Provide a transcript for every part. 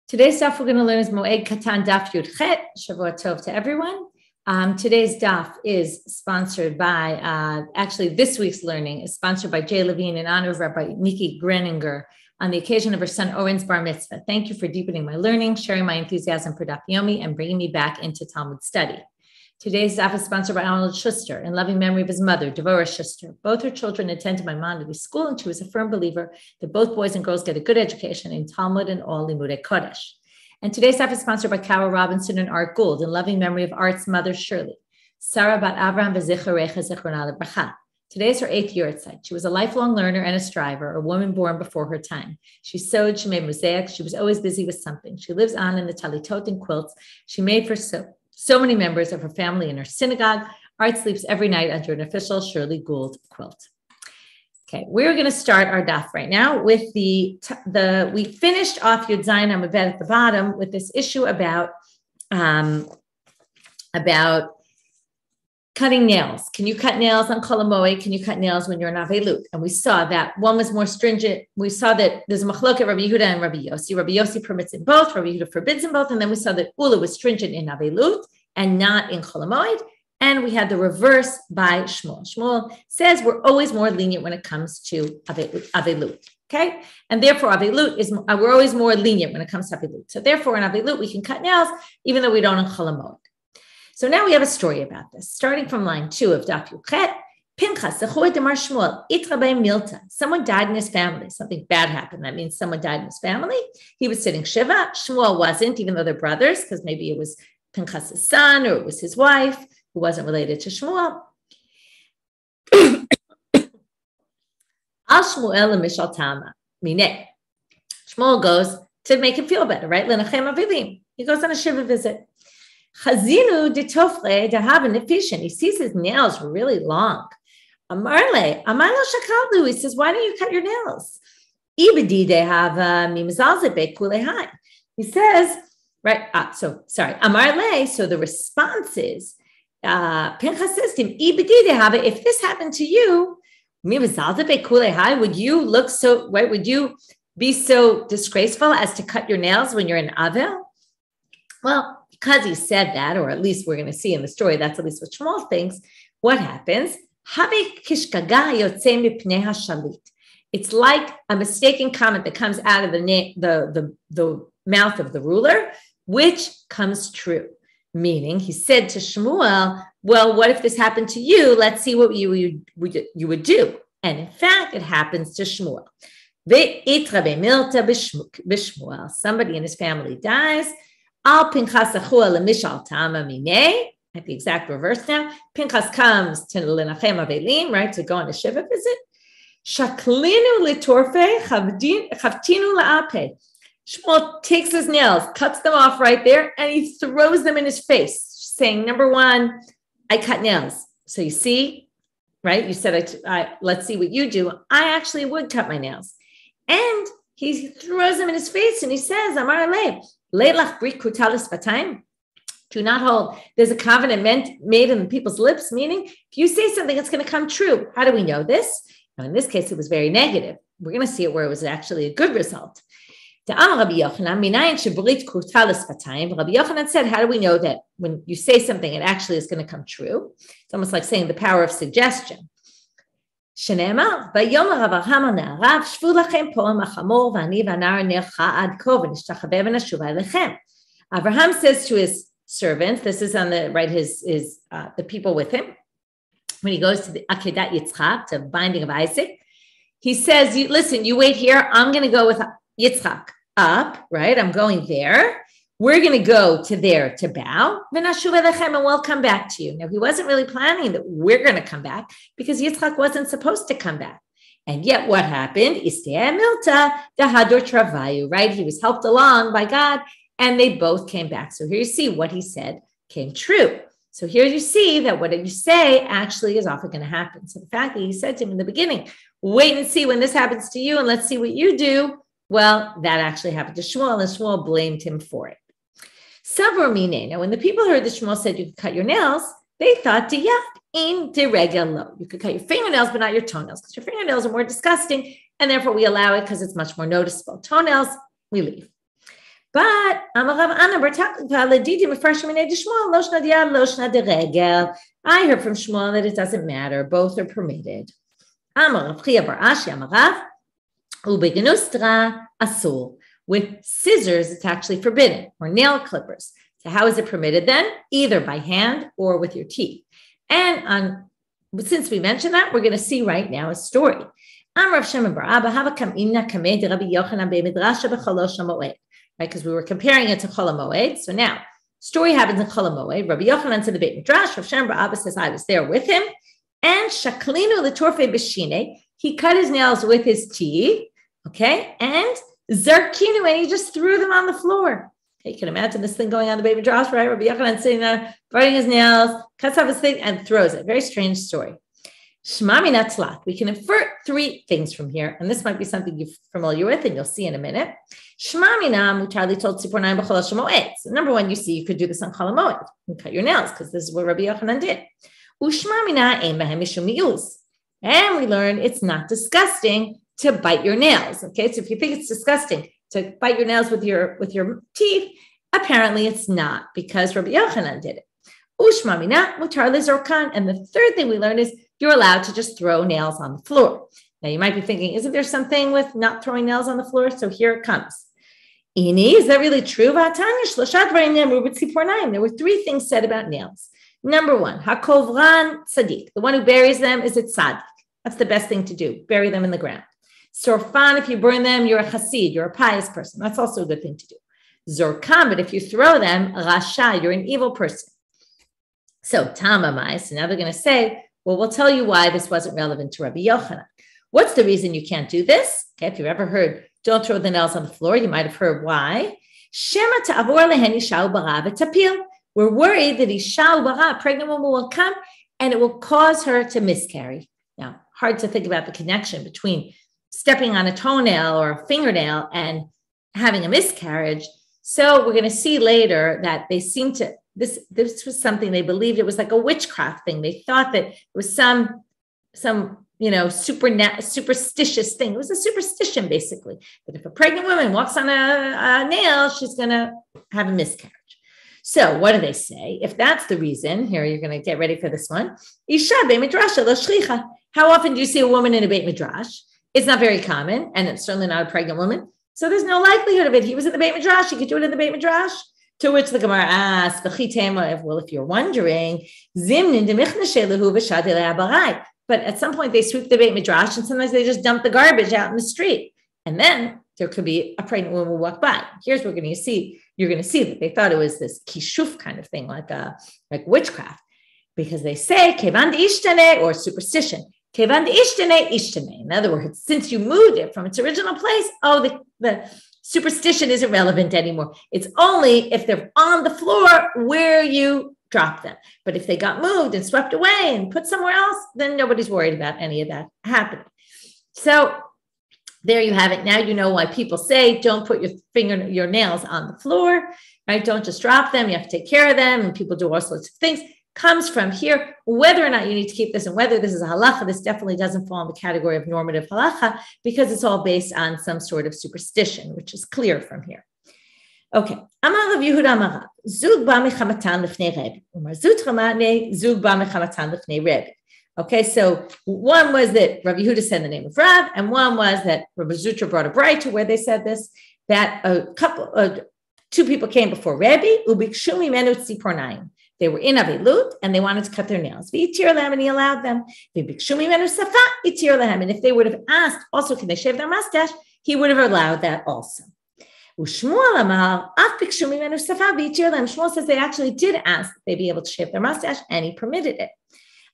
Today's daf we're going to learn is Moed Katan Daf Yud Chet. Shavua Tov to everyone. Today's daf is sponsored by, actually this week's learning is sponsored by Jay Levine in honor of Rabbi Nikki Greninger on the occasion of her son Oren's bar mitzvah. Thank you for deepening my learning, sharing my enthusiasm for Daf Yomi, and bringing me back into Talmud study. Today's daf is sponsored by Arnold Schuster in loving memory of his mother, Devorah Schuster. Both her children attended my Maimonides school, and she was a firm believer that both boys and girls get a good education in Talmud and all Limudei Kodesh. And today's daf is sponsored by Carol Robinson and Art Gould in loving memory of Art's mother, Shirley. Sarah bat Avraham v'zicharecha zichrona lebracha. Today is her 8th year at site. She was a lifelong learner and a striver, a woman born before her time. She sewed, she made mosaics, she was always busy with something. She lives on in the talitot and quilts she made for so many members of her family in her synagogue. Art sleeps every night under an official Shirley Gould quilt. Okay, we're going to start our daf right now with we finished off Yud Zayin Amud Bet at the bottom with this issue about cutting nails. Can you cut nails on Chol HaMoed? Can you cut nails when you're in Avelut? And we saw that one was more stringent. We saw that there's a machlok at Rabbi Yehuda and Rabbi Yossi. Rabbi Yossi permits in both. Rabbi Yehuda forbids in both. And then we saw that Ula was stringent in Avelut and not in Chol HaMoed. And we had the reverse by Shmuel. Shmuel says we're always more lenient when it comes to Avelut. Okay? And therefore, Avelut is, we're always more lenient when it comes to Avelut. So therefore, in Avelut, we can cut nails even though we don't in Chol HaMoed. So now we have a story about this. Starting from line 2 of Daf Yud Chet, Pinchas, Shmuel, Itrabe Milta. Someone died in his family. Something bad happened. That means someone died in his family. He was sitting Shiva. Shmuel wasn't, even though they're brothers, because maybe it was Pinchas' son or it was his wife, who wasn't related to Shmuel. Al Shmuel Mishal Tama. Mine. Shmuel goes to make him feel better, right? Lenachem Avilim. He goes on a Shiva visit. Chazinu de Tofre de have an efficient. He sees his nails were really long. Amarle, Amarlo Shakaldu. He says, why don't you cut your nails? Ibadi de have mimzalze bekulehai. He says, right? Sorry, Amarle. So the response is, Pinchas says to him, if this happened to you, would you look so, right? Would you be so disgraceful as to cut your nails when you're in Avel? Well, because he said that, or at least we're going to see in the story, that's at least what Shmuel thinks. What happens? It's like a mistaken comment that comes out of the mouth of the ruler, which comes true. Meaning, he said to Shmuel, well, what if this happened to you? Let's see what you would do. And in fact, it happens to Shmuel. Somebody in his family dies. Al Pinchas mishal tama mine. At the exact reverse now. Pinchas comes to Lenachem Avelim, right, to go on a Shiva visit. Shaklinu litorfe chavtinu la'ape. Shmuel takes his nails, cuts them off right there, and he throws them in his face, saying, number one, I cut nails. So you see, right? You said, let's see what you do. I actually would cut my nails. And he throws them in his face, and he says, Amar Lev, leilach brit kutalis batayim. Do not hold. There's a covenant made in people's lips, meaning if you say something, it's going to come true. How do we know this? Now, in this case, it was very negative. We're going to see it where it was actually a good result. Rabbi Yochanan said, how do we know that when you say something, it actually is going to come true? It's almost like saying the power of suggestion. Avraham says to his servants, this is on the right, the people with him, when he goes to the Akedat Yitzchak, to binding of Isaac, he says, listen, you wait here, I'm going to go with Yitzchak up, right? I'm going there. We're going to go to there to bow, and we'll come back to you. Now, he wasn't really planning that we're going to come back because Yitzchak wasn't supposed to come back. And yet what happened? Right? He was helped along by God, and they both came back. So here you see what he said came true. So here you see that what you say actually is often going to happen. So the fact that he said to him in the beginning, wait and see when this happens to you, and let's see what you do. Well, that actually happened to Shmuel, and Shmuel blamed him for it. Savor mine. Now, when the people heard that Shmuel said you could cut your nails, they thought, in de regalo. You could cut your fingernails, but not your toenails, because your fingernails are more disgusting, and therefore we allow it because it's much more noticeable. Toenails, we leave. But I heard from Shmuel that it doesn't matter. Both are permitted. With scissors, it's actually forbidden, or nail clippers. So how is it permitted then? Either by hand or with your teeth. And since we mentioned that, we're going to see right now a story. Right, because we were comparing it to Chol Moed. So now, story happens in Chol Moed. Rabbi Yochanan to the Beit Midrash. Rav Shem Bar Abba says, I was there with him. And Shaklinu L'Torfe B'Shine, he cut his nails with his teeth, okay? And Zarkinu, and he just threw them on the floor. Okay, you can imagine this thing going on in the Beit Midrash, right? Rabbi Yochanan sitting there, biting his nails, cuts off his thing, and throws it. Very strange story. Shema Mina Tzlat. We can infer three things from here, and this might be something you're familiar with, and you'll see in a minute. Shema Mina Mutarli told Tzipornayim b'chol Moed. So number one, you see, you could do this on Chol Moed and cut your nails, because this is what Rabbi Yochanan did. Ushma Mina ein behem mishum mi'uz. And we learn it's not disgusting to bite your nails. Okay, so if you think it's disgusting to bite your nails with your teeth, apparently it's not, because Rabbi Yochanan did it. Ushma Mina Mutarli zorkan. And the third thing we learn is you're allowed to just throw nails on the floor. Now, you might be thinking, isn't there something with not throwing nails on the floor? So here it comes. Ini, is that really true? There were three things said about nails. Number one, hakovran tzaddik. The one who buries them is a tzaddik. That's the best thing to do. Bury them in the ground. Sorfan, if you burn them, you're a chassid. You're a pious person. That's also a good thing to do. Zorkam, but if you throw them, rasha, you're an evil person. So tamamai. So now they're going to say, well, we'll tell you why this wasn't relevant to Rabbi Yochanan. What's the reason you can't do this? Okay, if you've ever heard, don't throw the nails on the floor, you might have heard why. Shema ta'avor lehen isha ubara v'tapil. We're worried that isha ubara, a pregnant woman, will come and it will cause her to miscarry. Now, hard to think about the connection between stepping on a toenail or a fingernail and having a miscarriage. So we're going to see later that they seem to, this was something they believed it was like a witchcraft thing. They thought that it was some superstitious thing. It was a superstition, basically, that if a pregnant woman walks on a nail, she's going to have a miscarriage. So what do they say? If that's the reason, here, you're going to get ready for this one. Isha Beit Midrash lo shlicha. How often do you see a woman in a Beit Midrash? It's not very common, and it's certainly not a pregnant woman. So there's no likelihood of it. He was in the Beit Midrash. He could do it in the Beit Midrash. To which the Gemara asks, well, if you're wondering, but at some point they sweep the Beit Midrash and sometimes they just dump the garbage out in the street. And then there could be a pregnant woman who walk by. Here's what we're going to see. You're going to see that they thought it was this kishuf kind of thing, like witchcraft, because they say kevan ishtane, or superstition. Kevan ishtane ishtane. In other words, since you moved it from its original place, the superstition isn't relevant anymore. It's only if they're on the floor where you drop them. But if they got moved and swept away and put somewhere else, then nobody's worried about any of that happening. So there you have it. Now you know why people say don't put your nails on the floor, right? Don't just drop them. You have to take care of them, and people do all sorts of things. Comes from here. Whether or not you need to keep this and whether this is a halacha, this definitely doesn't fall in the category of normative halacha, because it's all based on some sort of superstition, which is clear from here. Okay. Amar Rav Yehuda Amar Rav, Zug ba mechamatan lifnei Rebbe, Umar Zut Ramane, Zug ba mechamatan lifnei Rebbe. Okay, so one was that Rav Yehuda said the name of Rav, and one was that Rabbi Zutra brought a brayta where they said this, that two people came before Rebbe, ubikshu mimenu tzipornayim. They were in Avilut and they wanted to cut their nails. V'itir lehem, and he allowed them. V'ibikshu mimenu safa, itir lehem. And if they would have asked, also, can they shave their mustache? He would have allowed that also. Shmuel Amar, af bikshu mimenu safa, v'itir lehem. Shmuel says they actually did ask that they be able to shave their mustache, and he permitted it.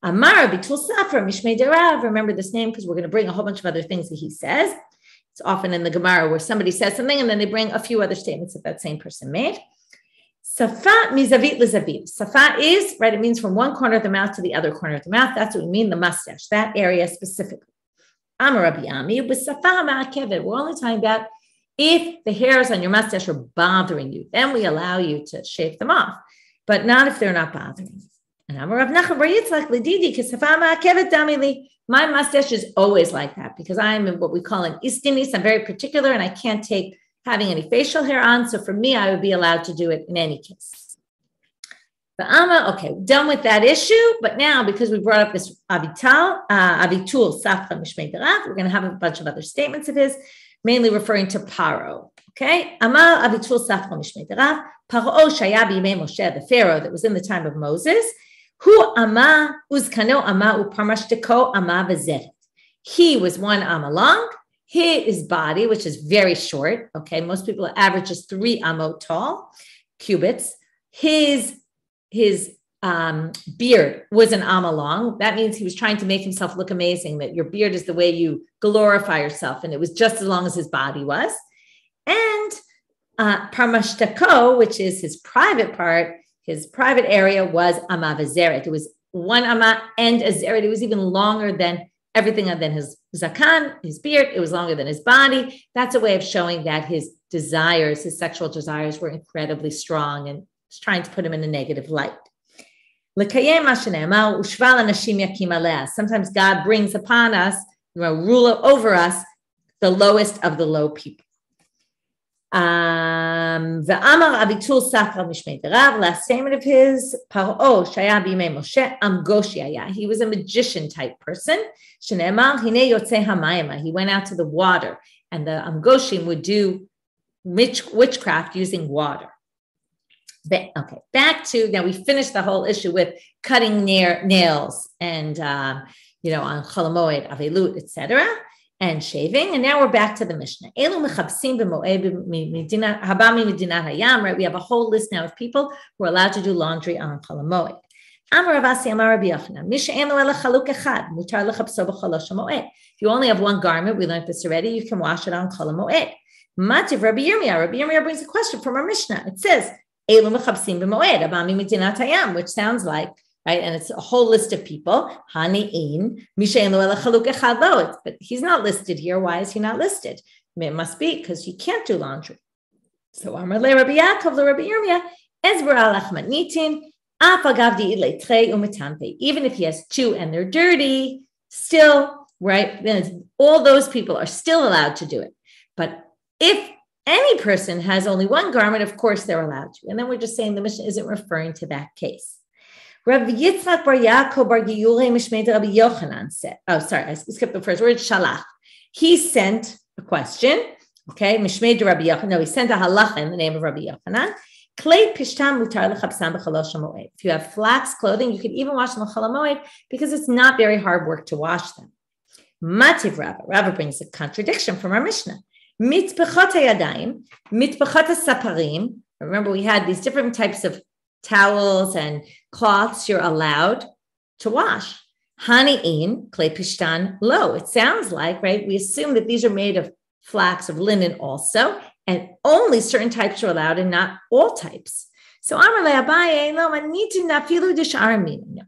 Amar bitul safer mishmei derav. Remember this name because we're going to bring a whole bunch of other things that he says. It's often in the Gemara where somebody says something and then they bring a few other statements that same person made. Safa mizavit lezavit. Safa is, right, it means from one corner of the mouth to the other corner of the mouth. That's what we mean, the mustache, that area specifically. Amar Rabbi Ami, but safa ma'akevet. We're only talking about if the hairs on your mustache are bothering you, then we allow you to shave them off, but not if they're not bothering you. And Amar Rav Nachman bar Yitzchak lididi kesafa ma'akevet damili. My mustache is always like that because I'm in what we call an istinis. I'm very particular and I can't take having any facial hair on. So for me, I would be allowed to do it in any case. The Amma, okay, done with that issue. But now, because we brought up this Avitul Safra Mishmei Derav, we're going to have a bunch of other statements of his, mainly referring to Paro. Okay, Amar Avitul Safra Mishmei Derav, Paro Shaya B'Yimei Moshe, the Pharaoh that was in the time of Moses, Hu Amma Uzkano Amma Uparmashteko Amma V'Zeret. He was one amma long. His body, which is very short, okay, most people average is 3 amot tall, cubits. His beard was an amma long. That means he was trying to make himself look amazing, that your beard is the way you glorify yourself, and it was just as long as his body was. And Parmashtako, which is his private part, his private area was amma v'zeret. It was 1 amma and a zeret. It was even longer than everything other than his zakan, his beard. It was longer than his body. That's a way of showing that his desires, his sexual desires were incredibly strong and was trying to put him in a negative light. Sometimes God brings upon us, rule over us, the lowest of the low people. The Amar Avitul Safra Mishmei Derav, last statement of his, Paro Shaya B'Yimei Moshe Amgoshi. He was a magician type person. Shneimar Hine Yotzei Hamayim. He went out to the water, and the Amgoshim would do witchcraft using water. Okay, back to, now we finished the whole issue with cutting nails and, on Chol Moed, Avelut, etc., and shaving. And now we're back to the Mishnah. Right? We have a whole list now of people who are allowed to do laundry on Chol Moed. If you only have one garment, we learned this already, you can wash it on Chol Moed. Mativ Rabbi Yirmiyah brings a question from our Mishnah. It says, which sounds like, right? And it's a whole list of people. But he's not listed here. Why is he not listed? It must be because you can't do laundry. So Amar le Rabbi Yaakov le Rabbi Yirmiyah, even if he has 2 and they're dirty, still, right? Then all those people are still allowed to do it. But if any person has only 1 garment, of course they're allowed to. And then we're just saying the Mishnah isn't referring to that case. Rav Yitzchak bar Yaakov bar Giyurei Mishmei Rabbi Yochanan said, I skipped the first word, Shalach. He sent a question, okay, Mishmei Rabbi Yochanan. No, he sent a halacha in the name of Rabbi Yochanan. Klei pishtam mutar lechabsam b'chalosh hamoed. If you have flax clothing, you could even wash them on Chol Moed because it's not very hard work to wash them. Mativ Rava. Rava brings a contradiction from our Mishnah. Mitpechot hayadayim, mitpechot hasaparim. Remember, we had these different types of towels and cloths you're allowed to wash. Hani'in, klei pishtan, lo. It sounds like, right? We assume that these are made of flax, of linen also, and only certain types are allowed and not all types. So Amar le Abaye, lo, manitin nafilu d'sh'aramin.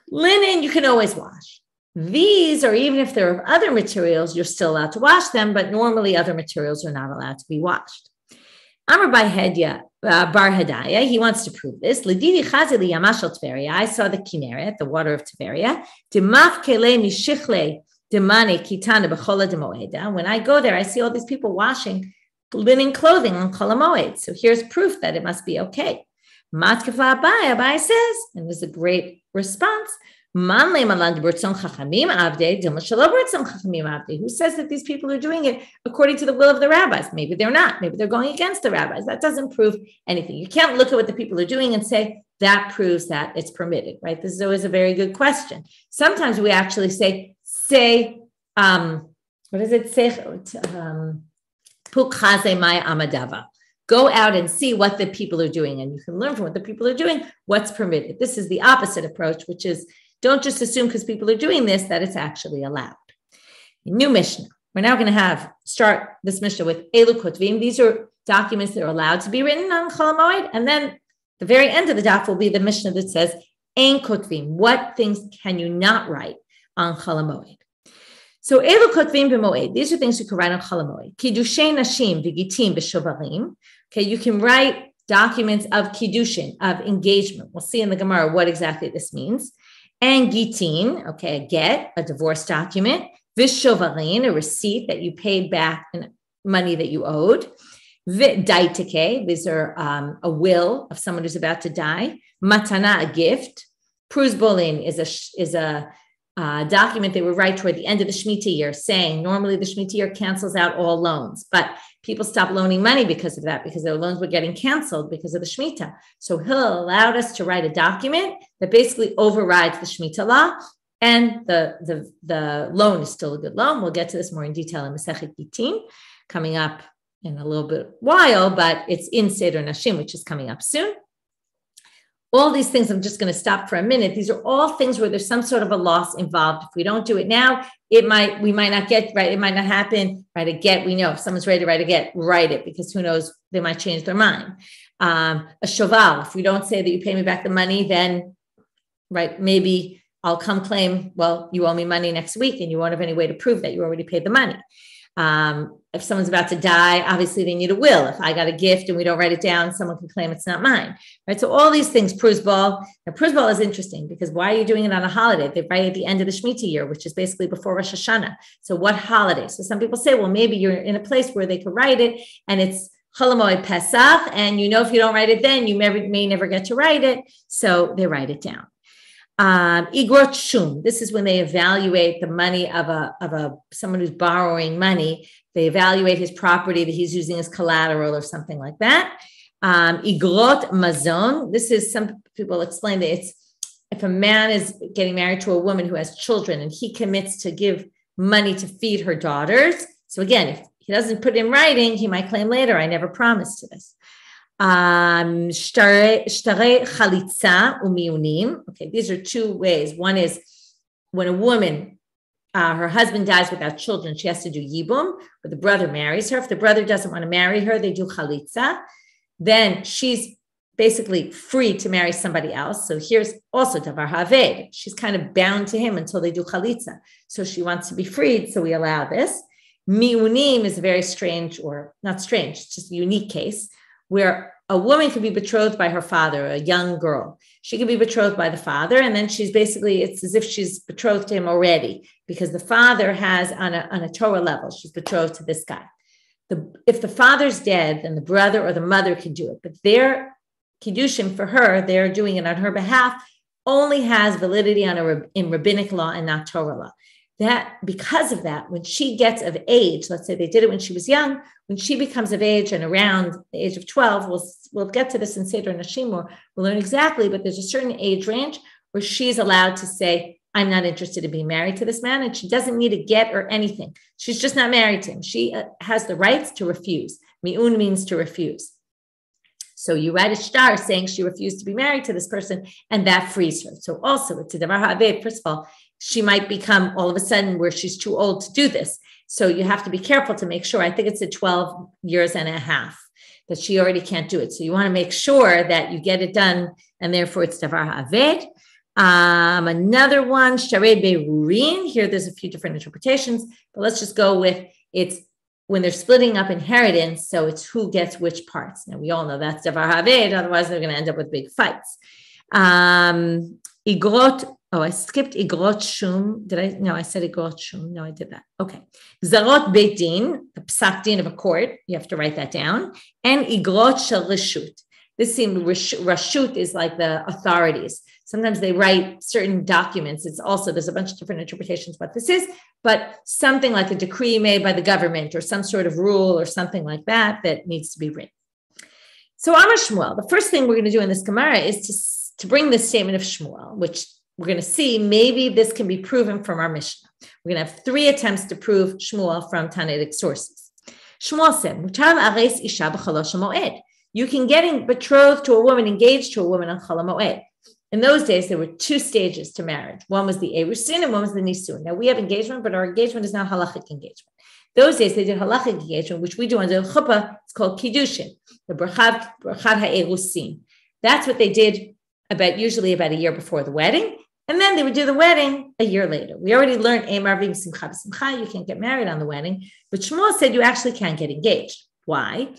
Linen, you can always wash. These, or even if they're of other materials, you're still allowed to wash them, but normally other materials are not allowed to be washed. Amar bar Hedaya, he wants to prove this. I saw the Kinneret, the water of Tiberia. When I go there, I see all these people washing linen clothing on Chol Moed. So here's proof that it must be okay. Abai says, and there's a great response, who says that these people are doing it according to the will of the rabbis? Maybe they're not. Maybe they're going against the rabbis. That doesn't prove anything. You can't look at what the people are doing and say that proves that it's permitted, right? This is always a very good question. Sometimes we actually say, what does it say? Go out and see what the people are doing, and you can learn from what the people are doing what's permitted. This is the opposite approach, which is don't just assume because people are doing this that it's actually allowed. New Mishnah. We're now going to start this Mishnah with Elu Kotvim. These are documents that are allowed to be written on Chol Moed, and then the very end of the daf will be the Mishnah that says Ein Kotvim. What things can you not write on Chol Moed? So Elu Kotvim b'Moed. These are things you can write on Chol Moed. Kiddushay Nashim v'Gitim b'Shovarim. Okay, you can write documents of kiddushin, of engagement. We'll see in the Gemara what exactly this means. And gitin, okay, a get, a divorce document. Vishovarin, a receipt that you paid back money that you owed. Daitike, these are a will of someone who's about to die. Matana, a gift. Pruzbolin is a document they would write toward the end of the Shemitah year, saying normally the Shemitah year cancels out all loans, but people stopped loaning money because of that, because their loans were getting canceled because of the Shemitah. So Hillel allowed us to write a document that basically overrides the Shemitah law, and the loan is still a good loan. We'll get to this more in detail in Masechet Gitin coming up in a little bit while, but it's in Seder Nashim, which is coming up soon. All these things, I'm just going to stop for a minute. These are all things where there's some sort of a loss involved. If we don't do it now, we might not get right. It might not happen. Write a get. We know if someone's ready to write a get, write it, because who knows, they might change their mind. A shoval. If we don't say that you pay me back the money, then right, maybe I'll come claim, well, you owe me money next week, and you won't have any way to prove that you already paid the money. If someone's about to die, obviously they need a will. If I got a gift and we don't write it down, someone can claim it's not mine, right? So all these things, Pruzbal. Now, Pruzbal is interesting because why are you doing it on a holiday? They write at the end of the Shemitah year, which is basically before Rosh Hashanah. So what holiday? So some people say, well, maybe you're in a place where they could write it and it's Chol Moed Pesach, and if you don't write it then, you may never get to write it. So they write it down. Igrot shum. This is when they evaluate the money of someone who's borrowing money. They evaluate his property that he's using as collateral or something like that. Igrot mazon. This is, some people explain that it's if a man is getting married to a woman who has children and he commits to give money to feed her daughters. So again, if he doesn't put it in writing, he might claim later, I never promised to this. Shtare chalitza umiunim. Okay, these are two ways. One is when a woman, her husband dies without children, she has to do yibum, or the brother marries her. If the brother doesn't want to marry her, they do chalitza. Then she's basically free to marry somebody else. So here's also davar haved. She's kind of bound to him until they do chalitza. So she wants to be freed, so we allow this. Miunim is a very strange, or not strange, it's just a unique case, where a woman could be betrothed by her father, a young girl. She could be betrothed by the father, and then she's basically, it's as if she's betrothed to him already, because the father has, on a Torah level, she's betrothed to this guy. If the father's dead, then the brother or the mother can do it, but their kiddushin for her, they're doing it on her behalf, only has validity in rabbinic law and not Torah law. That because of that, when she gets of age, let's say they did it when she was young, when she becomes of age and around the age of 12, we'll get to this in Seder Nashim, or we'll learn exactly, but there's a certain age range where she's allowed to say, I'm not interested in being married to this man, and she doesn't need a get or anything. She's just not married to him. She has the rights to refuse. Mi'un means to refuse. So you write a shtar saying she refused to be married to this person, and that frees her. So also, it's a davar ha'aved. First of all, she might become all of a sudden where she's too old to do this. So you have to be careful to make sure. I think it's at 12 years and a half that she already can't do it. So you want to make sure that you get it done, and therefore it's davar ha'aved. Another one, sharei berurin. Here there's a few different interpretations, but let's just go with it's when they're splitting up inheritance. So it's who gets which parts. Now we all know that's davar ha'aved. Otherwise they're going to end up with big fights. Igrot. Oh, I skipped igrot shum. Did I? No, I said igrot shum. No, I did that. Okay. Zarot beit din, the psak din of a court. You have to write that down. And igrot shel reshut. This seems reshut is like the authorities. Sometimes they write certain documents. It's also, there's a bunch of different interpretations what this is, but something like a decree made by the government or some sort of rule or something like that needs to be written. So Amar Shmuel, the first thing we're going to do in this Gemara is to bring this statement of Shmuel, which we're going to see maybe this can be proven from our Mishnah. We're going to have 3 attempts to prove Shmuel from Tanaitic sources. Shmuel said, "Mutar la'ares isha b'chalosh moed." You can get betrothed to a woman, engaged to a woman on Chol Moed. In those days, there were 2 stages to marriage. One was the Erusin and one was the Nisun. Now we have engagement, but our engagement is not halachic engagement. Those days, they did halachic engagement, which we do under chuppah. It's called kiddushin, the brachad ha'erusin. That's what they did usually about a year before the wedding. And then they would do the wedding a year later. We already learned Eimar v'im simcha b'simcha, you can't get married on the wedding. But Shmuel said you actually can't get engaged. Why?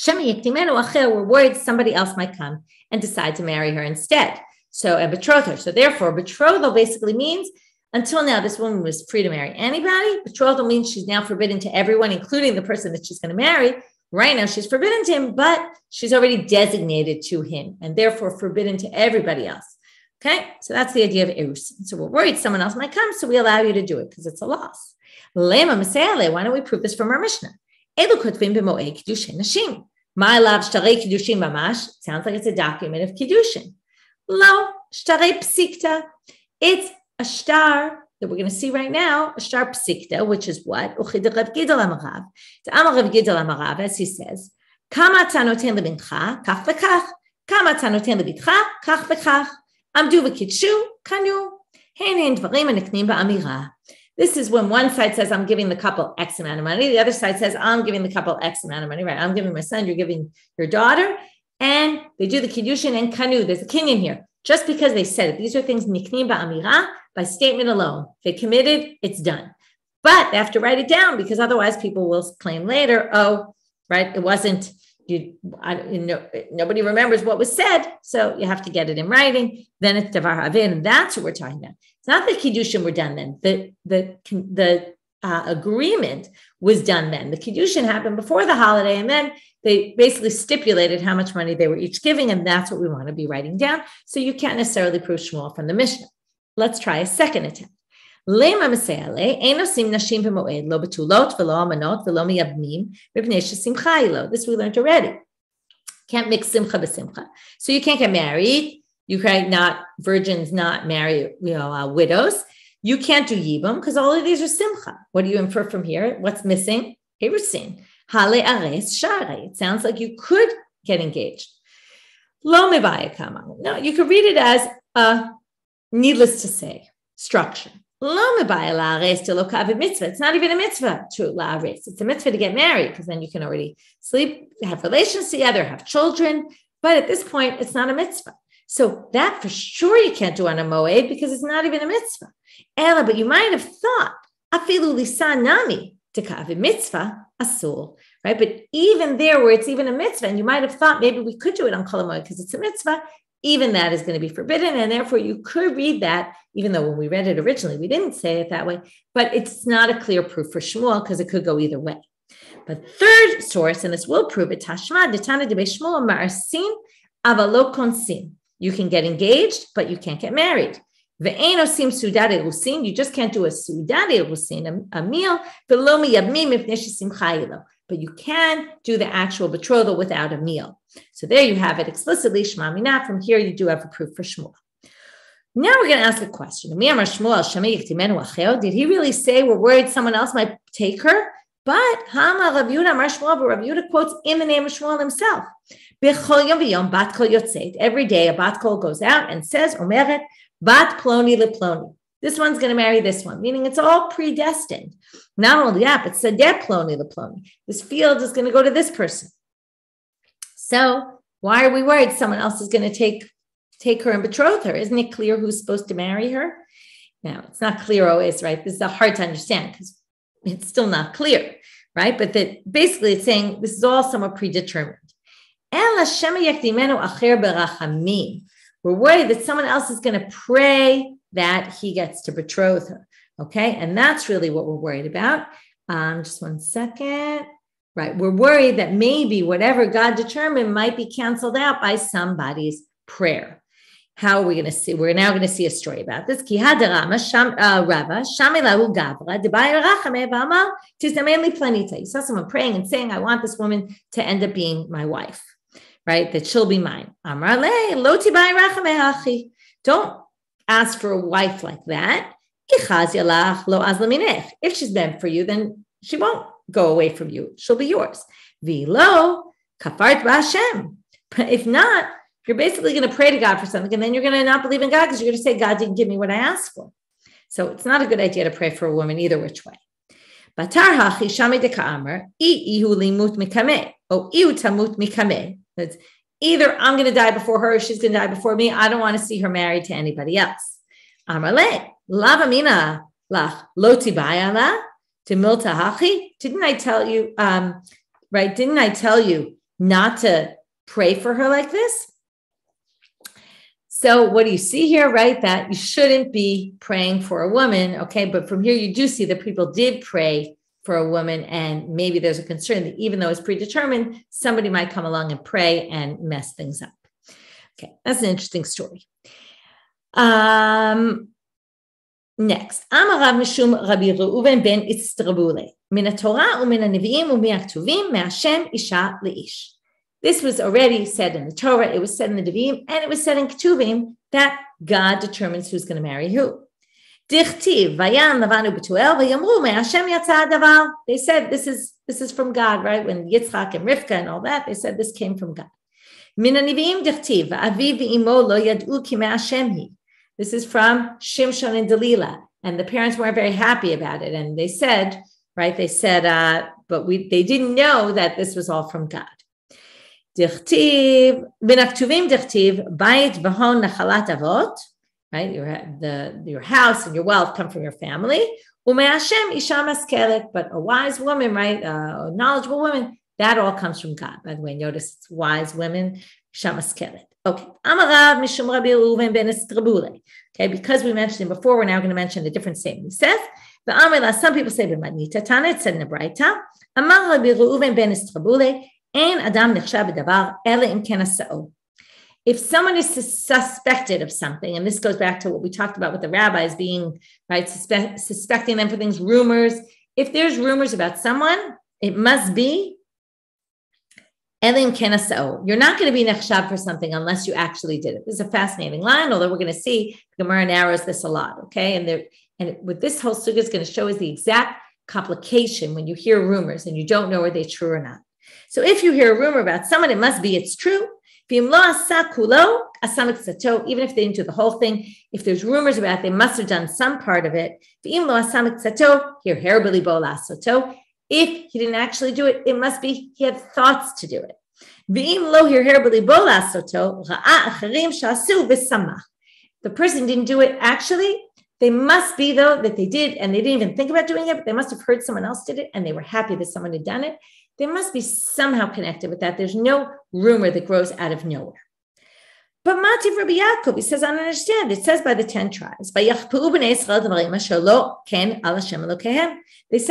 We're worried somebody else might come and decide to marry her instead. So, and betroth her. So therefore, betrothal basically means Until now, this woman was free to marry anybody. Betrothal means she's now forbidden to everyone, including the person that she's going to marry. Right now, she's forbidden to him, but she's already designated to him and therefore forbidden to everybody else. Okay, so that's the idea of erusin. So we're worried someone else might come, so we allow you to do it because it's a loss. Lema Masale, why don't we prove this from our Mishnah? Elu kotvim b'moed kiddushin nashim. My love shtarei kiddushin mamash. Sounds like it's a document of kiddushin. Lo shtarei psikta. It's a shtar that we're going to see right now, a shtar psikta, which is what? Uchid Rav Gidol Amarav. To Amar Rav Gidol Amarav, as he says, Kama tanoten lebincha, kach v'kach. Kama tanoten lebitcha, kach v'kach. Amdu v'kidshu, kanu. Hein dvarim aneknim ba'amira. This is when one side says, I'm giving the couple X amount of money. The other side says, I'm giving the couple X amount of money, right? I'm giving my son, you're giving your daughter. And they do the kiddushin and kanu. There's a kinyan here. Just because they said it. These are things niknim ba'amira, by statement alone. They committed, it's done. But they have to write it down because otherwise people will claim later, oh, right, it wasn't, nobody remembers what was said, so you have to get it in writing. Then it's davar havin, and that's what we're talking about. It's not the kiddushin were done then. The agreement was done then. The kiddushin happened before the holiday, and then they basically stipulated how much money they were each giving, and that's what we want to be writing down. So you can't necessarily prove Shmuel from the Mishnah. Let's try a second attempt. Lema Masale, Enosim Nashim Moed, Lo Betulot, Velo Amanot, Velo Miyabnim, Ribnesha Simchailo. This we learned already. Can't mix Simcha b'Simcha. So you can't get married. You can't not virgins, not marry, widows. You can't do Yibam because all of these are Simcha. What do you infer from here? What's missing? Erusin. Hale Ares Share. It sounds like you could get engaged. Lo Mebaya Kama. No, you could read it as a needless to say structure. It's not even a mitzvah to la'aris. It's a mitzvah to get married because then you can already sleep, have relations together, have children. But at this point, it's not a mitzvah. So that for sure you can't do on a moed because it's not even a mitzvah. Ella, but you might have thought, afilu lisan nami tekav mitzvah asul, right? But even there where it's even a mitzvah, and you might have thought maybe we could do it on kol hamoed because it's a mitzvah, even that is going to be forbidden. And therefore you could read that, even though when we read it originally, we didn't say it that way, but it's not a clear proof for Shmuel because it could go either way. But third source, and this will prove it, Tashma, Detana de Shmuel, Ma'arsin, Avalo Konsin. You can get engaged, but you can't get married. Ve'eno sim sudat erusin. You just can't do a sudat erusin, a meal, below me yabmim if neshisim chayilo. But you can do the actual betrothal without a meal. So there you have it explicitly, Shema Mina. From here, you do have a proof for Shmuel. Now we're going to ask a question. Did he really say we're worried someone else might take her? But Hama Rav Yehuda Amar Shmuel, but Rav Yehuda quotes in the name of Shmuel himself. Every day a bat kol goes out and says, Omeret, bat ploni leploni. This one's going to marry this one, meaning it's all predestined. Not only that, but sadeh ploni leploni. This field is going to go to this person. So why are we worried someone else is going to take her and betroth her? Isn't it clear who's supposed to marry her? Now, it's not clear always, right? This is hard to understand because it's still not clear, right? But that basically it's saying this is all somewhat predetermined. We're worried that someone else is going to pray that he gets to betroth her, okay? And that's really what we're worried about. Just one second. Right, we're worried that maybe whatever God determined might be canceled out by somebody's prayer. How are we going to see? We're now going to see a story about this. You saw someone praying and saying, I want this woman to end up being my wife, right? That she'll be mine. Don't ask for a wife like that. If she's meant for you, then she won't go away from you. She'll be yours. Vilo kafart b'Hashem. If not, you're basically going to pray to God for something, and then you're going to not believe in God because you're going to say, God didn't give me what I asked for. So it's not a good idea to pray for a woman either which way. Batar hachi shami deka'amar ihu limut mikame o ihu tamut mikame. That's either I'm going to die before her, or she's going to die before me. I don't want to see her married to anybody else. Amar le lavamina lach loti bayala. Didn't I tell you, right? Didn't I tell you not to pray for her like this? So what do you see here, right? That you shouldn't be praying for a woman, okay? But from here, you do see that people did pray for a woman, and maybe there's a concern that even though it's predetermined, somebody might come along and pray and mess things up. Okay, that's an interesting story. Next, Amarav Mishum Rabbi Reuven ben Istrabule, Min HaTorah u'min HaNevi'im u'mi HaKtuvim me'Hashem isha le'ish. This was already said in the Torah, it was said in the Nevi'im, and it was said in Ketuvim that God determines who's going to marry who. Dichtiv vayam lavanu betuel vayamru me'Hashem yatsa hadavar. They said this is from God, right? When Yitzchak and Rivka and all that, they said this came from God. Min HaNevi'im dichtiv va'aviv v'imo lo yad'u ki me'Hashem hi. This is from Shimshon and Delilah, and the parents weren't very happy about it, and they said, right? They said, they didn't know that this was all from God. Dichtiv b'naktuvim dichtiv bayit v'hon nachalat avot, right? Your house and your wealth come from your family. U'me'Hashem isha maskelet, but a wise woman, right? A knowledgeable woman, that all comes from God. By the way, notice it's wise women, isha maskelet. Okay, Amarav Mishum Rabbi Reuven ben Istrabule. Okay, because we mentioned it before, we're now going to mention a different statement. He says, the Amila, some people say b'matnita Tana, it said in the Braita, Amar Rabbi Reuven ben Istrabule, ein adam nechshav b'davar ele im ken asa'o. If someone is suspected of something, and this goes back to what we talked about with the rabbis being, right, suspecting them for things, rumors. If there's rumors about someone, it must be Elim kenasao. You're not going to be nechshav for something unless you actually did it. This is a fascinating line, although we're going to see Gemara narrows this a lot, okay? And what this whole sugya is going to show is the exact complication when you hear rumors and you don't know are they true or not. So if you hear a rumor about someone, it must be it's true. Even if they didn't do the whole thing, if there's rumors about it, they must have done some part of it. If he didn't actually do it, it must be he had thoughts to do it. The person didn't do it actually. They must be, though, that they did, and they didn't even think about doing it, but they must have heard someone else did it, and they were happy that someone had done it. They must be somehow connected with that. There's no rumor that grows out of nowhere. But Mativ Rabbi Yaakov, he says, I don't understand. It says by the 10 tribes. They said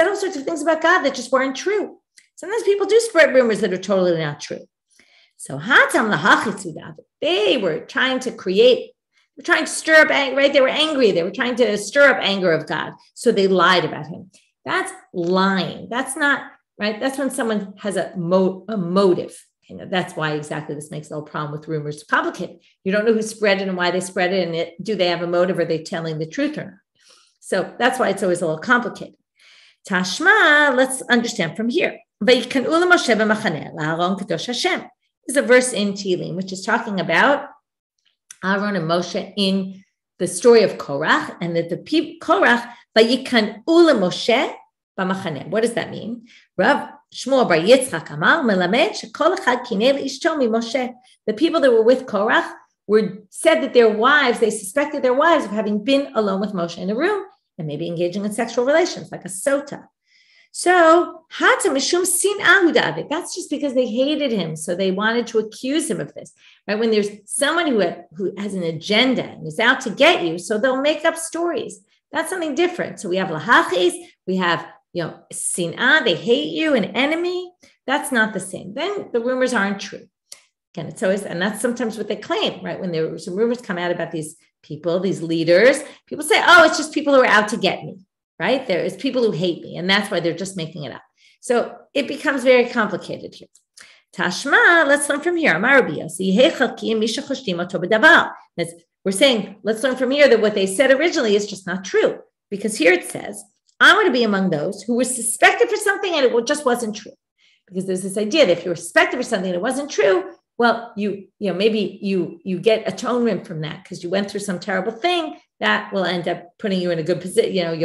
all sorts of things about God that just weren't true. Sometimes people do spread rumors that are totally not true. So they were trying to stir up anger, right? They were angry. They were trying to stir up anger of God. So they lied about him. That's lying. That's not, right? That's when someone has a motive. That's why exactly this makes the whole problem with rumors complicated. You don't know who spread it and why they spread it, and do they have a motive? Are they telling the truth or not? So that's why it's always a little complicated. Tashma, let's understand from here. There's a verse in Tehillim which is talking about Aaron and Moshe in the story of Korach, and that the people Korach vayikanu leMoshe b'machaneh. What does that mean? Rav Shmuel bar Yitzchak Amar melamed shekol echad kinei leishto miMoshe. The people that were with Korach said that they suspected their wives of having been alone with Moshe in a room and maybe engaging in sexual relations, like a sota. So hata mishum sin'ah david. That's just because they hated him, so they wanted to accuse him of this. Right? When there's someone who has an agenda and is out to get you, so they'll make up stories. That's something different. So we have lahachis, we have sin'ah, they hate you, an enemy. That's not the same. Then the rumors aren't true. Again, it's always, and that's sometimes what they claim, right? When there were some rumors come out about these people, these leaders, people say, oh, it's just people who are out to get me, right? There is people who hate me, and that's why they're just making it up. So it becomes very complicated here. Tashma, let's learn from here. We're saying, let's learn from here that what they said originally is just not true. Because here it says, I want to be among those who were suspected for something and it just wasn't true. Because there's this idea that if you're suspected for something and it wasn't true, well, maybe you get atonement from that because you went through some terrible thing that will end up putting you in a good position.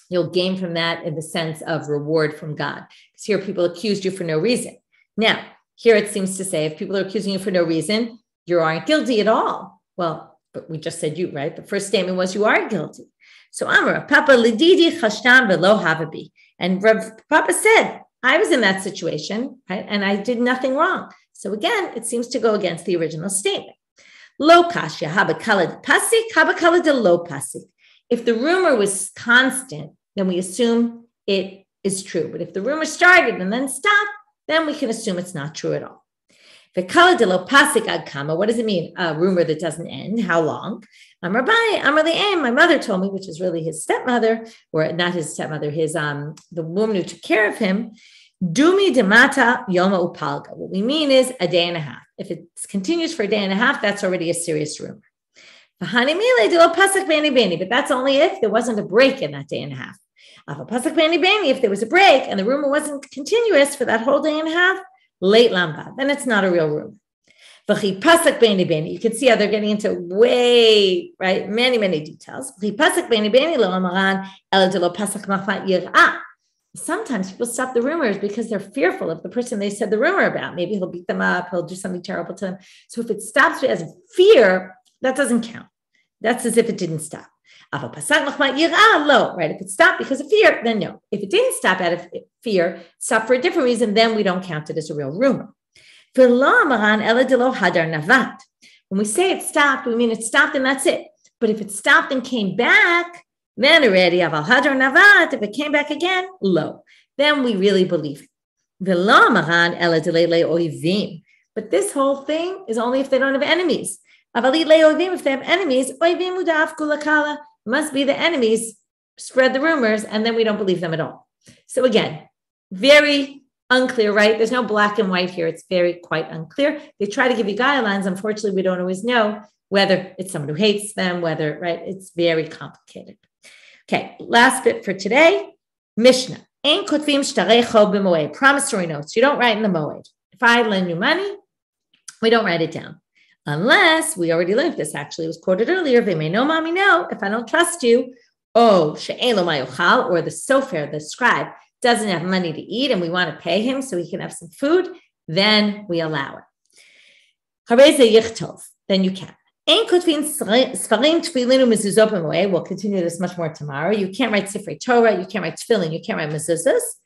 You'll gain from that in the sense of reward from God. Because here people accused you for no reason. Now, here it seems to say if people are accusing you for no reason, you aren't guilty at all. Well, but we just said you, right? The first statement was you are guilty. So Amar, Papa lididi chashtam velo havabi. And Rav Papa said, I was in that situation, right? And I did nothing wrong. So again, it seems to go against the original statement. Lo kashya habakala de pasik, habakala de lo pasik. If the rumor was constant, then we assume it is true. But if the rumor started and then stopped, then we can assume it's not true at all. V'kala de lo pasik ad kama. What does it mean? A rumor that doesn't end. How long? Amar Abaye, Amar Li'em. My mother told me, which is really his stepmother, or not his stepmother, his the woman who took care of him. Dumi demata yoma upalga. What we mean is a day and a half. If it continues for a day and a half, that's already a serious rumor. But that's only if there wasn't a break in that day and a half. If there was a break and the rumor wasn't continuous for that whole day and a half, late lamba, then it's not a real rumor. You can see how they're getting into many details. Sometimes people stop the rumors because they're fearful of the person they said the rumor about. Maybe he'll beat them up, he'll do something terrible to them. So if it stops as fear, that doesn't count. That's as if it didn't stop. Right? If it stopped because of fear, then no. If it didn't stop out of fear, stopped for a different reason, then we don't count it as a real rumor. When we say it stopped, we mean it stopped and that's it. But if it stopped and came back, then already, if it came back again, low. Then we really believe it. But this whole thing is only if they don't have enemies. If they have enemies, it must be the enemies spread the rumors, and then we don't believe them at all. So again, very unclear, right? There's no black and white here. It's quite unclear. They try to give you guidelines. Unfortunately, we don't always know whether it's someone who hates them, whether, right? It's very complicated. Okay, last bit for today. Mishnah. Promissory notes. You don't write in the Moed. If I lend you money, we don't write it down. Unless, we already learned this actually, it was quoted earlier, they may know, mommy, no, if I don't trust you, or the sofer, the scribe, doesn't have money to eat and we want to pay him so he can have some food, then we allow it. Then you can. We'll continue this much more tomorrow. You can't write Sifrei Torah, you can't write Tefillin, you can't write mezuzahs.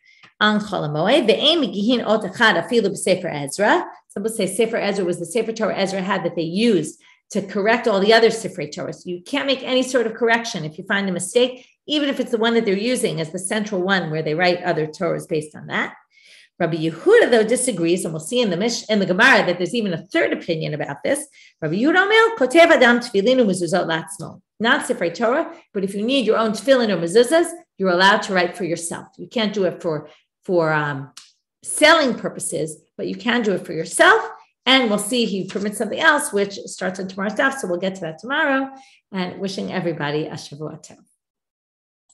On Chol HaMoed, some people say Sefer Ezra was the Sefer Torah Ezra had that they used to correct all the other Sifrei Torahs. You can't make any sort of correction if you find a mistake, even if it's the one that they're using as the central one where they write other Torahs based on that. Rabbi Yehuda, though, disagrees, and we'll see in the Gemara that there's even a third opinion about this. Rabbi Yehuda Omer, Kotev Adam Tefillin u'mezuzot latzmo. Not Sifrei Torah, but if you need your own tefillin or mezuzahs, you're allowed to write for yourself. You can't do it for selling purposes, but you can do it for yourself. And we'll see he permits something else, which starts on tomorrow's daf. So we'll get to that tomorrow. And wishing everybody a Shavua Tov.